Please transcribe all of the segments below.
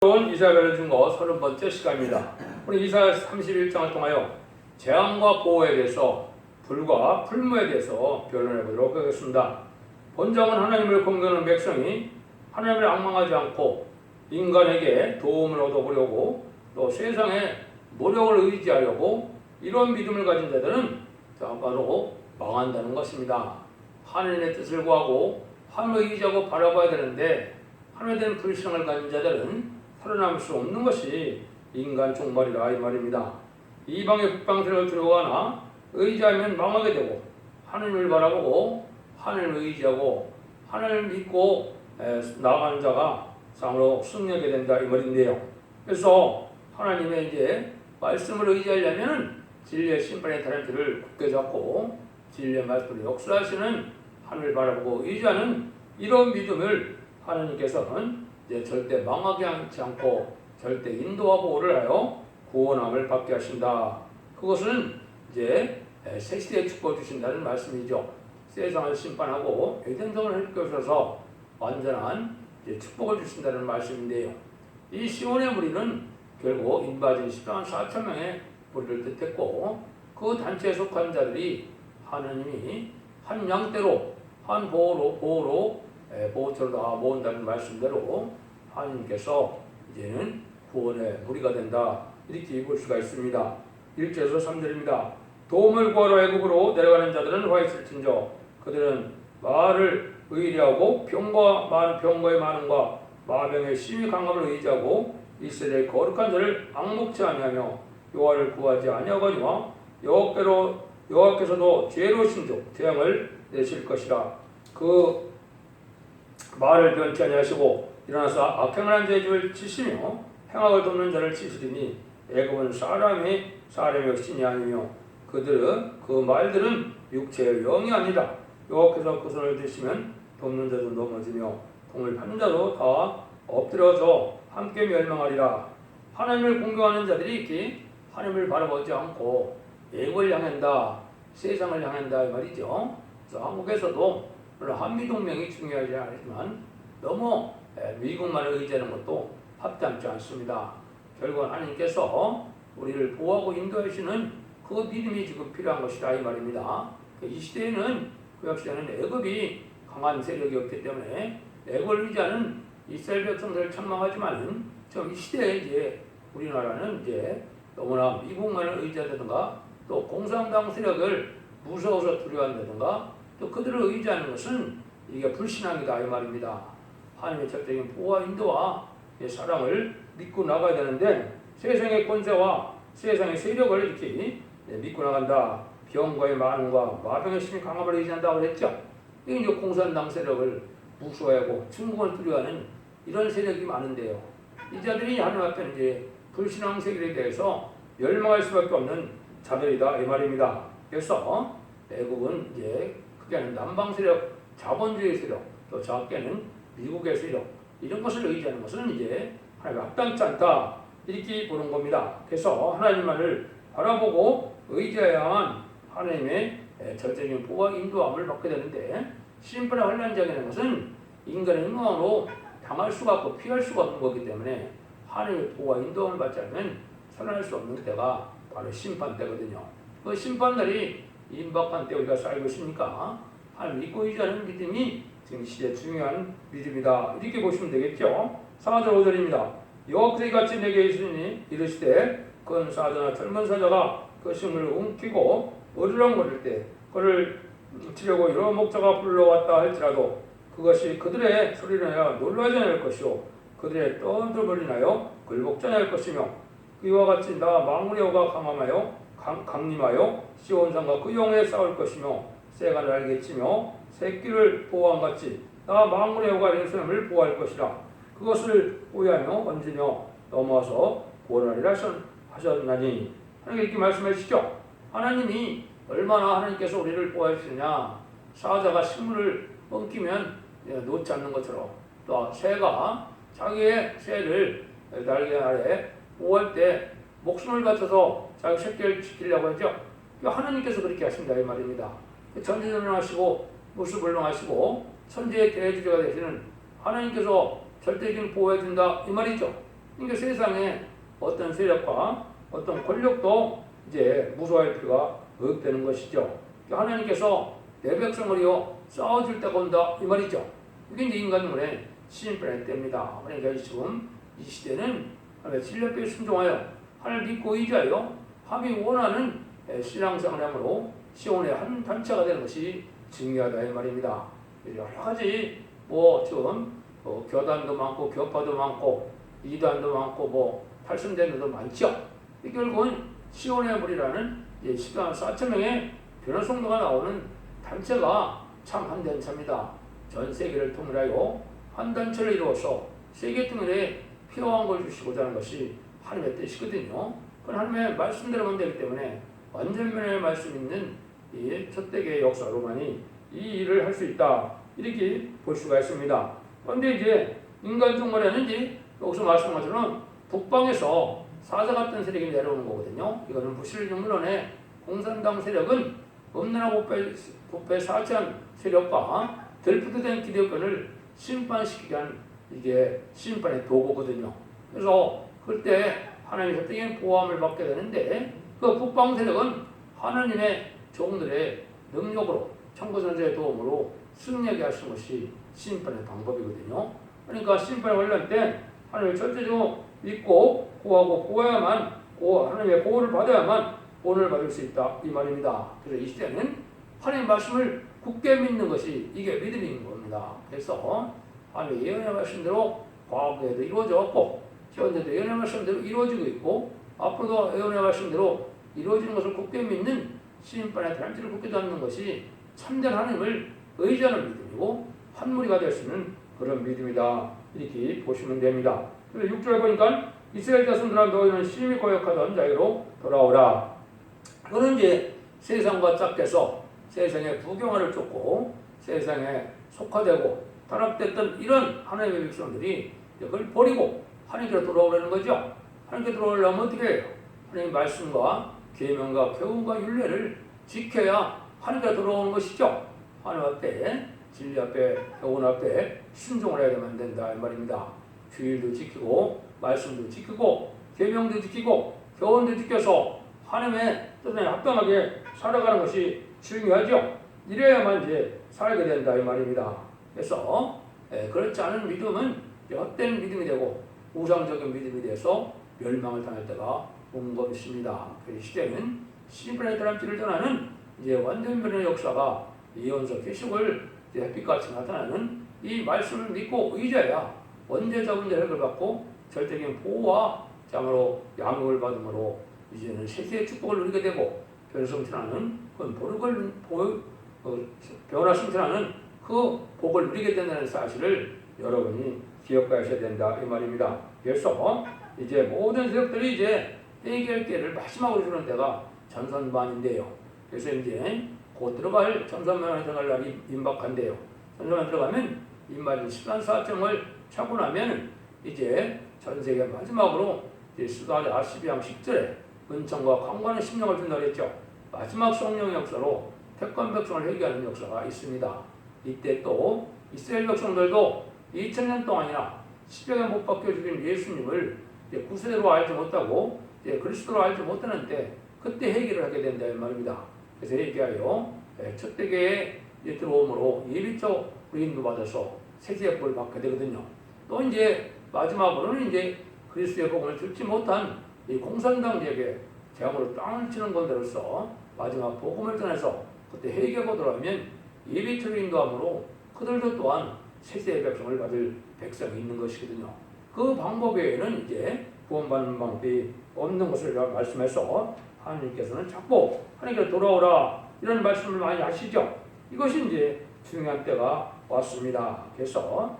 이사야를 준 거 30번째 시간입니다. 우리 이사야 31장을 통하여 재앙과 보호에 대해서 불과 풀무에 대해서 변론해 보도록 하겠습니다. 본장은 하나님을 공경하는 백성이 하나님을 앙망하지 않고 인간에게 도움을 얻어보려고 또 세상에 노력을 의지하려고 이런 믿음을 가진 자들은 바로 망한다는 것입니다. 하나님의 뜻을 구하고 하나님을 의지하고 바라봐야 되는데 하나님에 대한 불신앙을 가진 자들은 살아남을 수 없는 것이 인간 종말이라 이 말입니다. 이방의 북방세력을 들어가나 의지하면 망하게 되고 하나님을 바라보고 하나님을 의지하고 하나님을 믿고 나아가는 자가 상으로 승리하게 된다 이 말인데요. 그래서 하나님의 이제 말씀을 의지하려면 진리의 심판의 타렌트를 굳게 잡고 진리의 말씀을 역사하시는 하나님을 바라보고 의지하는 이런 믿음을 하나님께서는 절대 망하게 하지 않고 절대 인도와 보호를 하여 구원함을 받게 하신다. 그것은 이제 새 시대에 축복을 주신다는 말씀이죠. 세상을 심판하고 에덴성을 일으켜서 완전한 축복을 주신다는 말씀인데요. 이 시온의 무리는 결국 인바진 10만 4천 명의 무리를 뜻했고 그 단체에 속한 자들이 하나님이 한 양떼로 한 보호처럼 다 모은다는 말씀대로 하나님께서 이제는 구원의 무리가 된다 이렇게 볼 수가 있습니다. 1절에서 3절입니다. 도움을 구하러 애굽으로 내려가는 자들은 화 있을진저 그들은 말을 의리하고 병거의 많음과 마병의 심히 강함을 의지하고 이스라엘의 거룩한 자를 앙목치 아니하며 여호와를 구하지 아니하거니와 여호와께서도 지혜로우신 조 재앙을 내실 것이라. 그 말을 변치 아니하시고 일어나서 악행을 한 자의 집을 치시며 행악을 돕는 자를 치시리니 애굽은 사람의 신이 아니며 그 말들은 육체의 영이 아니다. 여호와께서 그 손을 드시면 돕는 자도 넘어지며 동을 파는 자도 다 엎드려져 함께 멸망하리라. 하나님을 공경하는 자들이 이렇게 하나님을 바라보지 않고 애굽을 향한다, 세상을 향한다 이 말이죠. 그래서 한국에서도 물론 한미동맹이 중요하지 않지만 너무 미국만을 의지하는 것도 합당치 않습니다. 결국 하나님께서 우리를 보호하고 인도하시는 그 믿음이 지금 필요한 것이다 이 말입니다. 이 시대에는 구약시대는 애굽이 강한 세력이었기 때문에 애굽을 의지하는 이스라엘 백성들을 책망하지만 지금 이 시대에 이제 우리나라는 이제 너무나 미국만을 의지하다든가 또 공산당 세력을 무서워서 두려워한다든가 또 그들을 의지하는 것은 이게 불신앙이다 이 말입니다. 하나님의 절대적인 보호와 인도와 사랑을 믿고 나가야 되는데 세상의 권세와 세상의 세력을 이렇게 믿고 나간다. 병거의 많음과 마병의 심히 강함을 의지한다고 했죠. 이게 이제 공산당 세력을 무서워하고 중국을 두려워하는 이런 세력이 많은데요. 이 자들이 하나님 앞에 이제 불신앙 세력에 대해서 멸망할 수밖에 없는 자들이다 이 말입니다. 그래서 애국은 이제 크게는 남방 세력, 자본주의 세력, 또 작게는 미국의 세력 이런 것을 의지하는 것은 이제 하나님 합당치 않다 이렇게 보는 겁니다. 그래서 하나님만을 바라보고 의지해야만 하나님의 절대적인 보호와 인도함을 받게 되는데 심판의 환란장이라는 것은 인간의 행동으로 당할 수가 없고 피할 수가 없는 거기 때문에 하나님의 보호와 인도함을 받지 않으면 살아날 수 없는 때가 바로 심판 때거든요. 그 심판날이 임박한 때 우리가 살고 있으니까 하나님 믿고 의지하는 믿음이 지금 시대에 중요한 믿음이다 이렇게 보시면 되겠죠. 4절 5절입니다. 여호와께서 이같이 내게 이르시되 그건 사자나 젊은 사자가 그 심을 움키고 어리렁거릴 때 그를 치려고 여러 목자가 불러왔다 할지라도 그것이 그들의 소리를 하여 놀라지 않을 것이요 그들의 떠들거리 나여 굴복지 않을 것이며 이와 같이 나 만군의 여호와가 강림하여 시온산과 그 영에 싸울 것이며 새가 날개치며 새끼를 보호한 같이 나 만군의 여호와가 예루살렘을 보호할 것이라. 그것을 보호하며 얹으며 넘어서 구원하리라 하셨나니 하나님 이렇게 말씀하시죠. 하나님이 얼마나 하나님께서 우리를 보호하시느냐. 사자가 식물을 엉키면 놓지 않는 것처럼 또 새가 자기의 새를 날개 아래 보호할 때 목숨을 바쳐서 자기 새끼를 지키려고 하죠. 하나님께서 그렇게 하신다 이 말입니다. 전지전능하시고 무수불능하시고 천지의 대주제가 되시는 하나님께서 절대적인 보호해준다 이 말이죠. 그러니까 세상에 어떤 세력과 어떤 권력도 이제 무서워할 필요가 없다는 것이죠. 하나님께서 내 백성을요 싸워줄 때가 온다 이 말이죠. 이게 이제 인간의 시인편의 때입니다. 그러니까 지금 이 시대는 신뢰에 순종하여 하나님을 믿고 의지하여 함이 원하는 신앙생활함으로 시온의 한 단체가 되는 것이 중요하다 이 말입니다. 여러 가지 지금 교단도 많고 교파도 많고 이단도 많고 탈선된 것도 많죠. 결국은 시온의 무리라는 14만 4천 명의 변호성도가 나오는 단체가 참 한 단체입니다. 전 세계를 통일하여 한 단체를 이루어서 세계 통일에 필요한 걸 주시고자 하는 것이 하나님의 뜻이거든요. 그건 하나님의 말씀대로만 되기 때문에 완전면의 말씀 있는 이 첫대계의 역사로만이 이 일을 할 수 있다 이렇게 볼 수가 있습니다. 그런데 이제 인간 중간에는 이제 여기서 말씀한 것처럼 북방에서 사자 같은 세력이 내려오는 거거든요. 이거는 무신론의 공산당 세력은 음란한 부패 사천 세력과 델프트된 기득권을 심판시키기 위한 이게 심판의 도구거든요. 그래서 그때 하나님의 획득인 보호함을 받게 되는데 그 북방 세력은 하나님의 종들의 능력으로 청구전자의 도움으로 승리하게 하시는 것이 심판의 방법이거든요. 그러니까 심판에 관련된 하나님을 절대적으로 믿고 구하고 구해야만 하나님의 보호를 받아야만 본을 받을 수 있다 이 말입니다. 그래서 이 시대는 하나님의 말씀을 굳게 믿는 것이 이게 믿음인 겁니다. 그래서 하나님의 예언의 말씀대로 과거에도 이루어졌고 현재도 예언의 말씀대로 이루어지고 있고 앞으로도 예언의 말씀대로 이루어지는 것을 굳게 믿는 심판의 단지를 굳게 잡는 것이 참된 하나님을 의지하는 믿음이고 한무리가 될 수 있는 그런 믿음이다 이렇게 보시면 됩니다. 그래서 6절에 보니까 이스라엘 자손들아 너희는 심히 거역하던 자유로 돌아오라. 그는 이제 세상과 짝께서 세상의 부경화를 쫓고 세상에 속화되고 타락됐던 이런 하나님의 백성들이 이걸 버리고 하나님께로 돌아오려는 거죠. 하나님께 돌아오려면 어떻게 해요? 하나님의 말씀과 계명과 교훈과 율례를 지켜야 하나님께 돌아오는 것이죠. 하나님 앞에 진리 앞에 교훈 앞에 순종을 해야 된다 이 말입니다. 주일도 지키고 말씀도 지키고 계명도 지키고 교훈도 지켜서 하나님의 뜻에 합당하게 살아가는 것이 중요하죠. 이래야만 이제 살게 된다 이 말입니다. 그래서 그렇지 않은 믿음은 헛된 믿음이 되고 우상적인 믿음이 돼서 멸망을 당할 때가 온 것입니다. 그 시대는 심판의 다람쥐를 떠나는 이제 완전변의 역사가 예언서 계시록을 햇빛같이 나타나는 이 말씀을 믿고 의지해야 원죄자 혜택을 받고 절대적인 보호와 참으로 양육을 받음으로 이제는 세세의 축복을 누리게 되고 변화승천하는 변화승천하는 그 복을 누리게 된다는 사실을 여러분이 기억하셔야 된다 이 말입니다. 그래서 이제 모든 세력들이 이제 해결 기회를 마지막으로 주는 때가 전선반인데요. 그래서 이제 곧 들어갈 전선반에 들어갈 날이 임박한데요. 전선반에 들어가면 임마진 14만 4천을 차고 나면 이제 전 세계 마지막으로 스가랴 12장 10절에 은총과 강관의 심령을 준다 그랬죠. 마지막 성령의 역사로 택관 백성을 회개하는 역사가 있습니다. 이때 또 이스라엘 백성들도 2000년 동안이나 십자가에 못 박혀 죽인 예수님을 구세대로 알지 못하고 그리스도로 알지 못하는데 그때 회개를 하게 된다 이 말입니다. 그래서 회개하여 첫 대계에 들어옴으로 예비적 인도받아서 세세의 복을 받게 되거든요. 또 이제 마지막으로는 이제 그리스도의 복음을 듣지 못한 이 공산당에게 재앙으로 땅을 치는 건대로서 마지막 복음을 전해서 그때 회개하고 돌아오면 예비적 인도함으로 그들도 또한 세세의 백성을 받을 백성이 있는 것이거든요. 그 방법 외에는 이제 구원받는 방법이 없는 것을 말씀해서 하나님께서는 자꾸 하나님께 돌아오라 이런 말씀을 많이 하시죠. 이것이 이제 중요한 때가 왔습니다. 그래서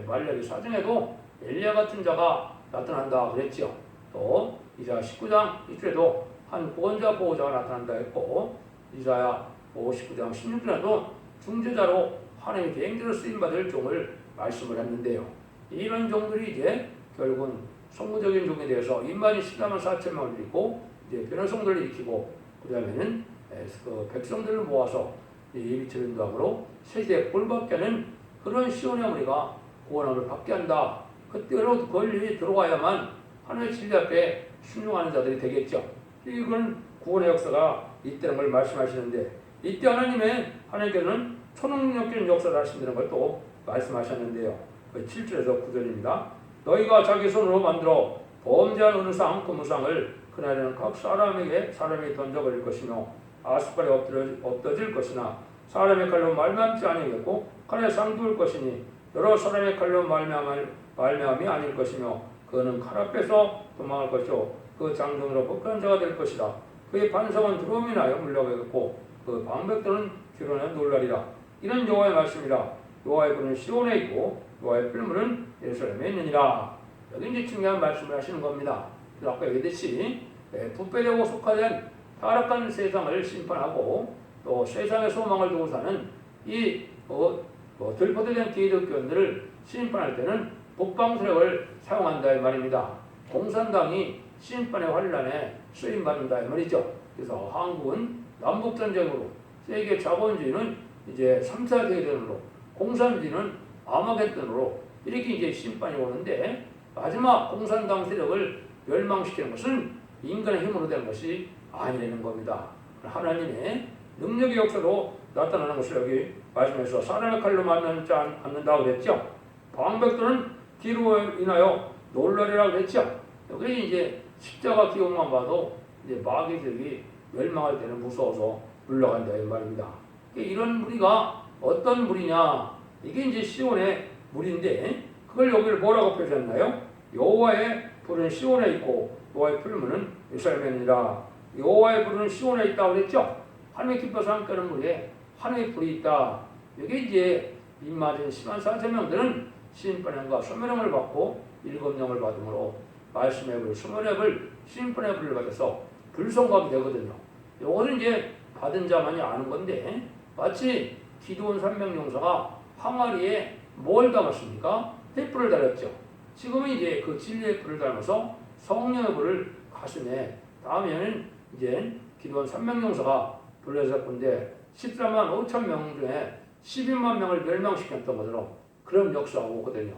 말라기 사정에도 엘리야 같은 자가 나타난다 그랬죠. 또 이사야 19장 1절에도 한 구원자 보호자가 나타난다 했고 이사야 19장 16절에도 중재자로 하나님의 개인적으로 쓰임받을 종을 말씀을 했는데요. 이런 종들이 이제 결국은 성무적인 종에 대해서 인만이 14만 4천 명을 일으키고 이제 변호성들을 일으키고 그 다음에는 그 백성들을 모아서 예비처 인도함으로 세계에 꼴받게 하는 그런 시온의 무리가 구원함을 받게 한다. 그때로 권리 들어와야만 하나님의 진리 앞에 순종하는 자들이 되겠죠. 이건 구원의 역사가 있다는 걸 말씀하시는데, 이때 하나님께서는 초능력적인 역사를 하신다는 걸 또 말씀하셨는데요. 7절에서 9절입니다. 너희가 자기 손으로 만들어 범죄한 어느 상 금우상을 그날에는 각 사람이 던져버릴 것이며 아스팔에 엎어질 것이나 사람의 칼로 말미암지 아니겠고 칼에 상두을 것이니 여러 사람의 칼로 말미암이 아닐 것이며 그는 칼 앞에서 도망할 것이요 그 장정으로 복한 자가 될 것이다. 그의 반성은 두려움이 나여 물러가겠고 그 방백들은 기론에 놀라리라. 이런 여호와의 말씀이라. 여호와의 불은 시온에 있고 여호와의 풀무는 예루살렘에 있느니라. 여기 이제 중요한 말씀을 하시는 겁니다. 그래서 아까 얘기했듯이 부패되고 속화된 타락한 세상을 심판하고 또 세상의 소망을 두고 사는 이 들포대된 기독교인들을 심판할 때는 북방세력을 사용한다 이 말입니다. 공산당이 심판의 환란에 쓰임받는다 이 말이죠. 그래서 한국은 남북전쟁으로, 세계 자본주의는 이제 3차 대전으로, 공산주의는 아마겟돈으로 이렇게 이제 심판이 오는데, 마지막 공산당 세력을 멸망시키는 것은 인간의 힘으로 되는 것이 아니라는 겁니다. 하나님의 능력의 역사로 나타나는 것을 여기 말씀해서 사람의 칼로 만나지 않는다고 그랬죠. 방백들은 뒤로 인하여 놀라리라고 그랬죠. 여기 이제 십자가 기록만 봐도 이제 마귀들이 멸망할 때는 무서워서 물러간다 이 말입니다. 이런 무리가 어떤 무리냐? 이게 이제 시온의 무리인데 그걸 여기를 뭐라고 표시했나요? 여호와의 불은 시온에 있고 여호와의 풀무는 예루살렘이니라. 여호와의 불은 시온에 있다고 그랬죠. 하나님의 기뻐서 함께하는 무리에 하나님의 불이 있다. 여기 이제 입맞은 심한 사세명들은 심판형과 소멸형을 받고 7영을 받음으로 말씀의 불, 소멸의 불, 심판의 불을 받아서 불성각이 되거든요. 요거는 이제 받은 자만이 아는 건데 마치 기드온 300용사가 항아리에 뭘 담았습니까? 횃불을 달았죠. 지금은 이제 그 진리의 불을 담아서 성령의 불을 가슴에, 다음에는 이제 기드온 300용사가 불러서 건데 14만 5천 명 중에 12만 명을 멸망시켰던 것처럼 그런 역사가 오거든요.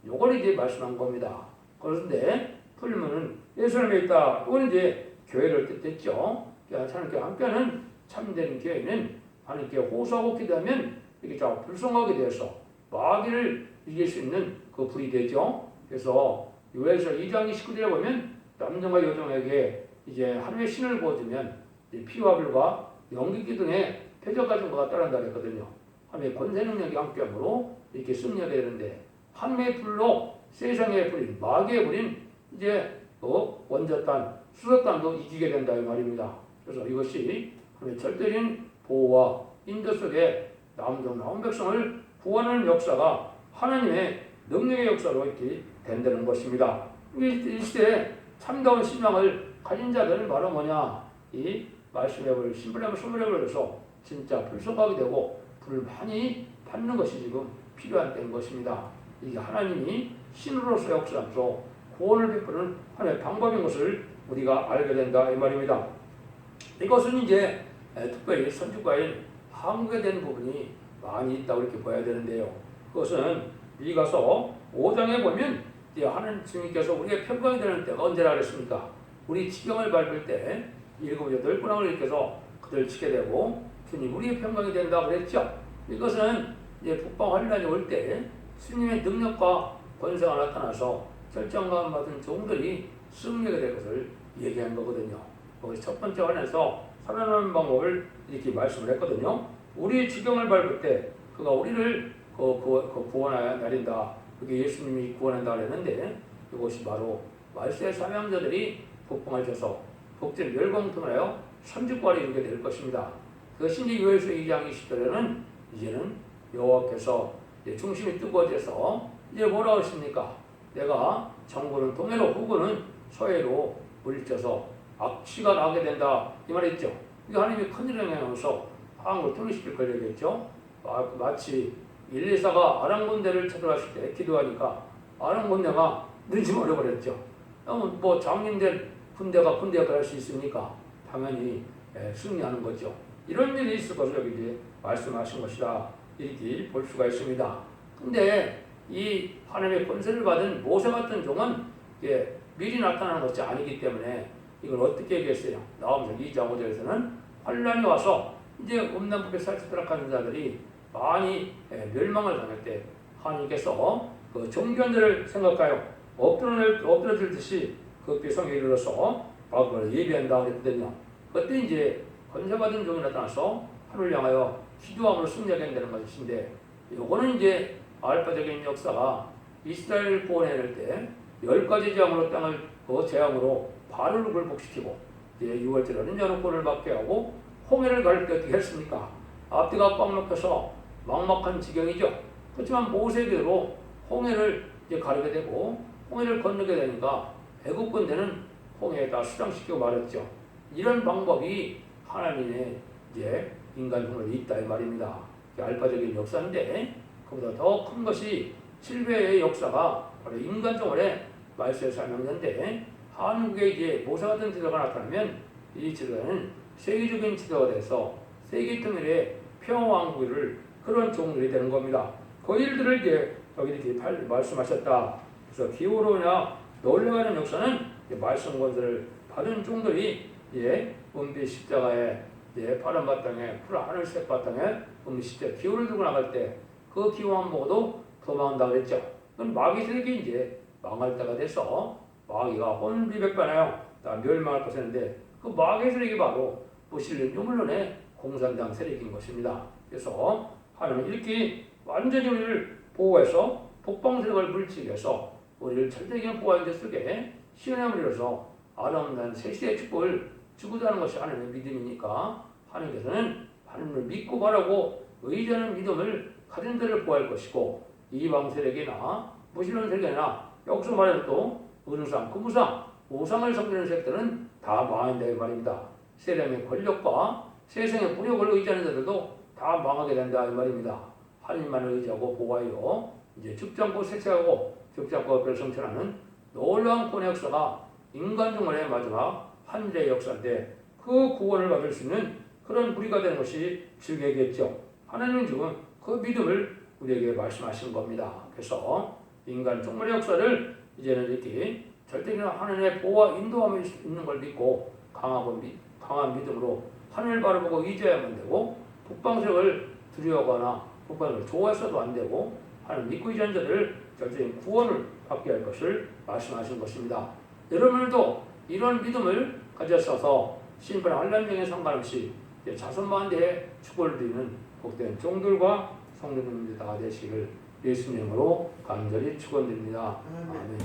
요걸 이제 말씀한 겁니다. 그런데 풀무는 예루살렘에 있다. 이건 이제 교회를 뜻했죠. 하나님께 함께하는 참된 교회는 하나님께 호소하고 기도하면 이게 자 불성하게 되어서 마귀를 이길 수 있는 그 불이 되죠. 그래서 요엘서 2장 29절에 보면 남정과 여종에게 이제 하나님의 신을 보여주면 피와 불과 연기기 등의 표적 가진 것과 따른다 그랬거든요. 하나님의 권세 능력이 함께함으로 이렇게 승리하게 되는데 하나님의 불로 세상의 불인 마귀의 불인 이제 원자탄, 수소탄도 이기게 된다 이 말입니다. 그래서 이것이 하나님의 절대적인 보호와 인도 속에 나온 백성을 구원하는 역사가 하나님의 능력의 역사로 이렇게 된다는 것입니다. 이 시대에 참다운 신앙을 가진 자들은 바로 뭐냐? 이 말씀의 불, 신불의 불, 소멸의 불에서 진짜 불성하게 되고 불을 많이 받는 것이 지금 필요한 때인 것입니다. 이게 하나님이 신으로서 역사하면서 구원을 베푸는 하나의 방법인 것을 우리가 알게 된다 이 말입니다. 이것은 이제 특별히 선지과인 한국에 대한 부분이 많이 있다고 이렇게 봐야 되는데요. 그것은 미가서 5장에 보면 하나님 주님께서 우리의 평강이 되는 때가 언제라 그랬습니까? 우리 지경을 밟을 때 7, 8 군왕을 일으켜서 그들 치게 되고 주님 우리의 평강이 된다 그랬죠. 이것은 이제 북방 환란이 올 때 주님의 능력과 권세가 나타나서 결정감 받은 종들이 승리하게 될 것을 얘기한 거거든요. 거기서 첫 번째 환에서 살아나는 방법을 이렇게 말씀을 했거든요. 우리 지경을 밟을 때 그가 우리를 구원하여 내린다. 그게 예수님이 구원한다 그랬는데 이것이 바로 말세의 사명자들이 복방을 쳐서 복제를 멸공통하여 선지과를 이루게 될 것입니다. 그것이 이제 요엘서 2장 20절에는 이제는 여호와께서 중심이 뜨거워져서 이제 뭐라고 했습니까? 내가 정부는 동해로 후군은 서해로 물리쳐서 악취가 나게 된다 이 말했죠. 이게 하나님이 큰일을 행하면서 한국을 통일시킬 걸 얘기했죠. 마치 일리사가 아랑군대를 찾아갔을 때 기도하니까 아랑군대가 늦으면 어려버렸죠. 뭐 장님들 군대가 할 수 있습니까? 당연히 승리하는 거죠. 이런 일이 있을 것을 여기 이제 말씀하신 것이다 이렇게 볼 수가 있습니다. 근데 이 하나님의 권세를 받은 모세 같은 종은 미리 나타나는 것이 아니기 때문에 이걸 어떻게 얘기했어요? 나오면서 2장 5절에서는 환란이 와서 이제 음란법에 살찌도록하는 자들이 많이 멸망을 당할 때 하나님께서 그 종견들을 생각하여 엎드러들듯이 그 배성에 이르러서 그걸 예비한다 그랬거든요. 그때 이제 권세받은 종이 나타나서 하늘을 향하여 기도함으로 승리하게 된다는 것인데, 요거는 이제 알파적인 역사가 이스라엘을 구원해낼 때 10가지 재앙으로 땅을 재앙으로 바로를 굴복시키고 이제 6월절에는 연호권을 받게 하고 홍해를 가를 때 어떻게 했습니까? 앞뒤가 꽉 막혀서 막막한 지경이죠. 그렇지만 모세대로 홍해를 이제 가르게 되고 홍해를 건너게 되니까 애국 군대는 홍해에다 수장시키고 말했죠. 이런 방법이 하나님의 이제 인간 humor이 있다 이 말입니다. 알파적인 역사인데 그보다 더 큰 것이 7배의 역사가 바로 인간종을의 말세에 설명되는데, 한국에 이제 모사같은 지도가 나타나면 이 지도는 세계적인 지도가 돼서 세계 통일의 평화왕국을 그런 종들이 되는 겁니다. 그 일들을 이제 여기 이렇게 말씀하셨다. 그래서 기호로냐 놀래가는 역사는 말씀 권세를 받은 종들이 은비 십자가에 파란 바탕에 하늘색 바탕에 은비 십자가 기호를 들고 나갈 때 그 기호만 보고도 도망한다 그랬죠. 그건 마귀 세력이 이제 망할 때가 돼서 마귀가 혼비백반하여 다 멸망할 것이었는데, 그 마귀 세력이 바로 무신론 유물론의 공산당 세력인 것입니다. 그래서 하나님은 이렇게 완전히 우리를 보호해서 북방 세력을 물리치기해서 우리를 절대적인 보호하는 데 속에 시원함을 이뤄서 아름다운 세시의 축복을 주고자는 것이 하나님의 믿음이니까, 하나님께서는 하나님을 믿고 바라고 의지하는 믿음을 가진 자를 보호할 것이고, 이방 세력이나 무신론 세력이나 여기서 말해도 또 은상, 금우상, 우상을 섬기는 세력들은 다 망한다 이 말입니다. 세상의 권력과 세상의 무력을 의지하는 자들도 다 망하게 된다 이 말입니다. 하나님만을 의지하고 보호하여 이제 죽지 않고 세체하고 죽지 않고 별성천하는 놀라운 구원의 역사가 인간 종말의 마지막 한일의 역사인데, 그 구원을 받을 수 있는 그런 우리가 되는 것이 즐겨겠죠. 하나님은 지금 그 믿음을 우리에게 말씀하신 겁니다. 그래서 인간 종말의 역사를 이제는 이렇게 절대적인 하나님의 보호와 인도함이 있는 걸 믿고 강한 믿음으로 하늘을 바라보고 의지해야만 되고, 북방세력을 두려워하거나 북방을 좋아해서도 안 되고 하나님 믿고 의지하는 자들을 절대적인 구원을 받게 할 것을 말씀하신 것입니다. 여러분들도 이런 믿음을 가졌어서 심판 환란중에 상관없이 자손만 대해 축복을 드리는 복된 종들과 성도님들 다 되시기를 예수님으로 간절히 축원드립니다. 아멘.